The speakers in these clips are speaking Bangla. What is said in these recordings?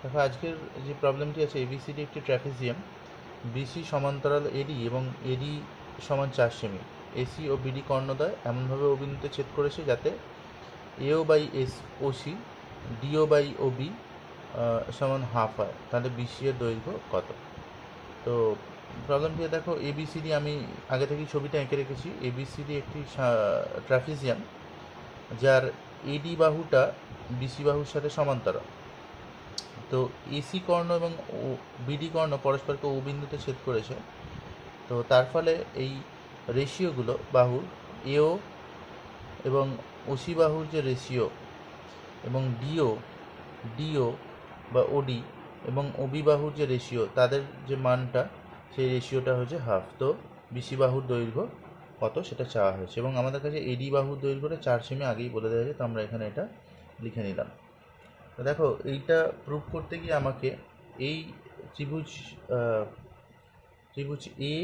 দেখো আজকের যে প্রবলেমটি আছে, এবিসিডি একটি ট্র্যাপিজিয়াম, বিসি সমান্তরাল এডি এবং এডি সমান 4 সেমি, এসি ও বিডি কর্ণদ্বয় এমনভাবে অবিন্দুতে ছেদ করেছে যাতে এও বাই এস ওসি ডিও বাই ওবি সমান হাফ হয়। তাহলে বিসি এর দৈর্ঘ্য কত? তো প্রবলেমটি দেখো, এবিসিডি আমি আগে থেকেই ছবিটা এঁকে রেখেছি। এবিসিডি একটি ট্র্যাপিজিয়াম যার এডি বাহুটা বিসি বাহুর সাথে সমান্তরাল। তো এসি কর্ণ এবং বিডি কর্ণ পরস্পরকে ও বিন্দুতে ছেদ করেছে। তো তার ফলে এই রেশিওগুলো বাহুর এও এবং ওসি বাহুর যে রেশিও এবং ডিও বা ওডি এবং ওবি বাহুর যে রেশিও, তাদের যে মানটা, সেই রেশিওটা হচ্ছে হাফ। তো বিসি বাহুর দৈর্ঘ্য কত সেটা চাওয়া হয়েছে এবং আমাদের কাছে এডি বাহুর দৈর্ঘ্যটা 4 সেমি আগেই বলে দেওয়া হয়েছে। তো আমরা এখানে এটা লিখে নিলাম। তো দেখো, এইটা প্রুভ করতে গিয়ে আমাকে এই ত্রিভুজ এ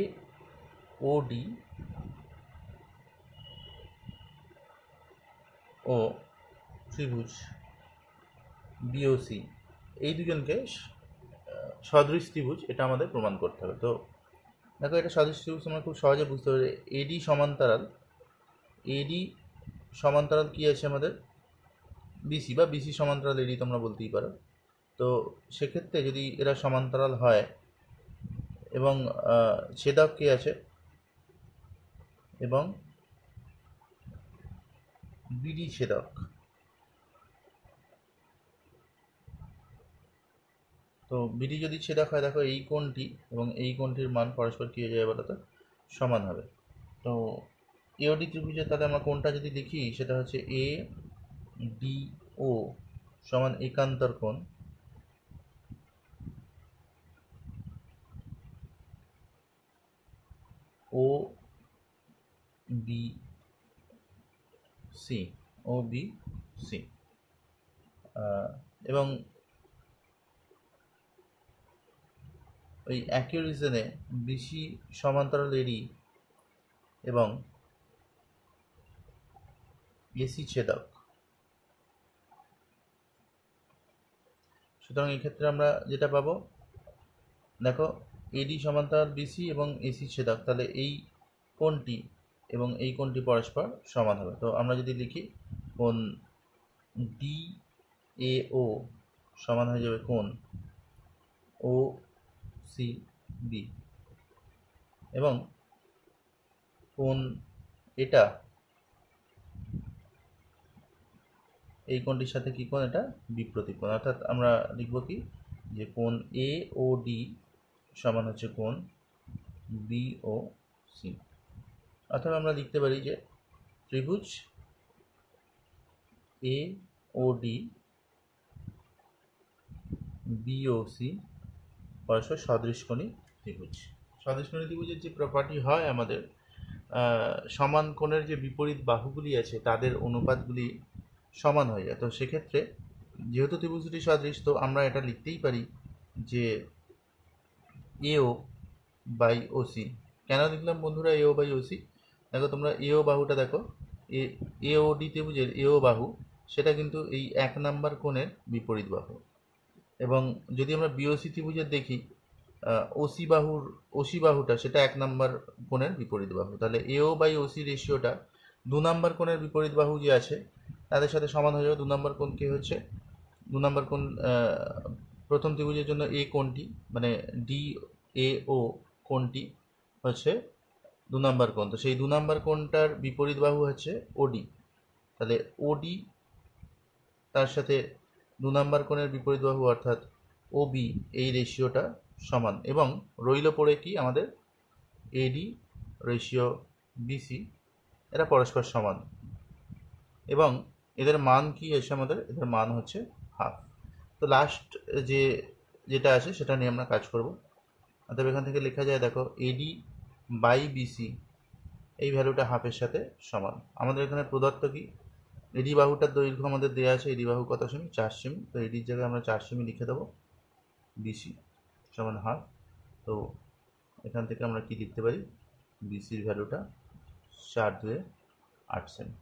ও ডি ও ত্রিভুজ বিওসি, এই দুজনকে সদৃশ ত্রিভুজ, এটা আমাদের প্রমাণ করতে হবে। তো দেখো, এটা সদৃশ ত্রিভুজ আমরা খুব সহজে বুঝতে পারি। এডি সমান্তরাল কি আছে আমাদের? বিসি, বা বিসি সমান্তরাল এডি তোমরা বলতেই পারো। তো সেক্ষেত্রে যদি এরা সমান্তরাল হয় এবং ছেদক কি আছে এবং বিডি ছেদক, তো বিডি যদি ছেদক হয়, দেখো এই কোণটি এবং এই কোণটির মান পরস্পর কী হয়ে যাবে বলো তো? সমান হবে। তো এওডি ত্রিভুজের তাহলে আমরা কোণটা যদি দেখি, সেটা হচ্ছে এ ডি ও সমান একান্তর কোণ ও বি সি এবং ওই একই রিজনে বিসি সমান্তরাল এডি এবং এসি ছেদক। সুতরাং এক্ষেত্রে আমরা যেটা পাবো, দেখো এডি সমান্তরাল বিসি এবং এসি ছেদক, তাহলে এই কোণটি এবং এই কোণটি পরস্পর সমান হবে। তো আমরা যদি লিখি, কোণ ডি এ ও সমান হয়ে যাবে কোণ ও সি বি, এবং কোণ এটা এই কোণটির সাথে কি কোণ? এটা বিপ্রতীপ কোণ। অর্থাৎ আমরা লিখব কি, যে কোণ এ ও ডি সমান হচ্ছে কোণ বি ও সি। অর্থাৎ আমরা লিখতে পারি যে ত্রিভুজ এ ও ডি বিওসি পরস্পর সদৃশকোণী ত্রিভুজ। সদৃশকোণী ত্রিভুজের যে প্রপার্টি হয় আমাদের, সমান কোণের যে বিপরীত বাহুগুলি আছে তাদের অনুপাতগুলি সমান হয়ে যায়। তো সেক্ষেত্রে যেহেতু ত্রিভুজ দুটি সদৃশ, তো আমরা এটা লিখতেই পারি যে এও বাই ওসি। কেন লিখলাম বন্ধুরা এও বাই ওসি? দেখো তোমরা এও বাহুটা দেখো, এও ডি ত্রিভুজের এও বাহু, সেটা কিন্তু এই 1 নাম্বার কোণের বিপরীত বাহু। এবং যদি আমরা বিওসি ত্রিভুজের দেখি, ওসি বাহুটা সেটা 1 নাম্বার কোণের বিপরীত বাহু। তাহলে এও বাই ওসি রেশিওটা 2 নাম্বার কোণের বিপরীত বাহু যে আছে তাদের সাথে সমান হয়ে যাবে। 2 নাম্বার কোণ কি হচ্ছে? 2 নাম্বার কোণ প্রথম ত্রিভুজের জন্য এ কোণটি, মানে ডি এ ও কোণটি হচ্ছে 2 নাম্বার কোণ। তো সেই 2 নাম্বার কোণটার বিপরীত বাহু হচ্ছে ওডি। তাহলে ওডি তার সাথে 2 নাম্বার কোণের বিপরীত বাহু অর্থাৎ ওবি, এই রেশিওটা সমান। এবং রইল পড়ে কি আমাদের? এডি রেশিও বিসি, এরা পরস্পর সমান এবং এদের মান কি এসে আমাদের? এদের মান হচ্ছে হাফ। তো লাস্ট যেটা আছে সেটা নিয়ে আমরা কাজ করব। অর্থাৎ এখান থেকে লেখা যায়, দেখো এডি বাই বিসি এই ভ্যালুটা হাফের সাথে সমান। আমাদের এখানে প্রদত্ত কি? এডি বাহুটার দৈর্ঘ্য আমাদের দেওয়া আছে, এডি বাহু কত সেমি? 4 সেমি। তো এডির জায়গায় আমরা 4 সেমি লিখে দেবো, বিসি সমান হাফ। তো এখান থেকে আমরা কি লিখতে পারি? বিসির ভ্যালুটা 4 2 8 সেমি।